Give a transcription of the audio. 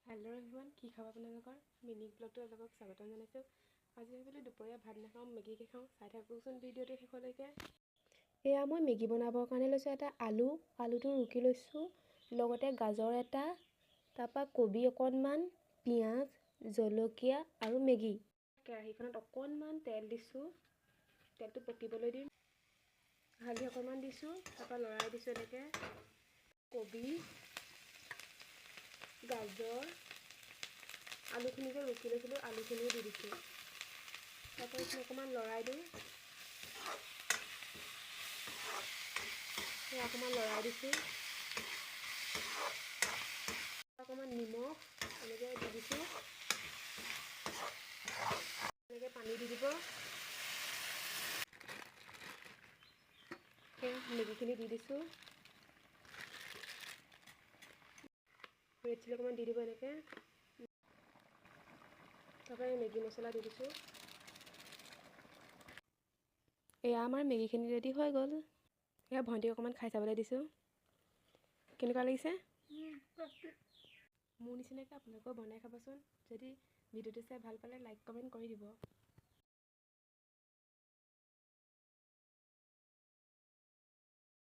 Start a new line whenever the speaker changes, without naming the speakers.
Hello' everyone, কি খাব আপোনালোকৰ মিনি ব্লগটো অলপ স্বাগতম জনাইছোঁ। আজি ভাবিলোঁ দুপৰীয়া ভাত নাখাওঁ, মেগীকে খাওঁ। চাই থাকোঁচোন ভিডিঅ'টো শেষলৈকে। এয়া মই মেগী বনাবৰ কাৰণে লৈছোঁ এটা আলুটো ৰুকি লৈছোঁ, লগতে গাজৰ এটা, তাৰপৰা কবি অকণমান, পিঁয়াজ, জলকীয়া আৰু মেগী। কেৰাহীখনত অকণমান তেল দিছোঁ, তেলটো পকিবলৈ দিম। হালধি অকণমান দিছোঁ, তাৰপৰা লৰাই দিছোঁ এনেকৈ। কবি, গাজৰ, আলুখিনি যে ৰুকি লৈছিলোঁ আলুখিনিও দি দিছোঁ। তাৰপৰা এইখিনি অকণমান লৰাই দিওঁ। অকণমান লৰাই দিছোঁ। অকণমান নিমখ এনেকৈ দি দিছোঁ। এনেকৈ পানী দি দিব। মেগীখিনি দি দিছোঁ। ৰেড চিলি অকণমান দি দিব এনেকৈ। তাৰপৰা মেগী মছলা দি দিছোঁ। এয়া আমাৰ মেগীখিনি ৰেডি হৈ গ'ল। এয়া ভণ্টিক অকণমান খাই চাবলৈ দিছোঁ। কেনেকুৱা লাগিছে? মোৰ নিচিনাকৈ আপোনালোকেও বনাই খাবচোন। যদি ভিডিঅ'টো চাই ভাল পালে লাইক কমেণ্ট কৰি দিব।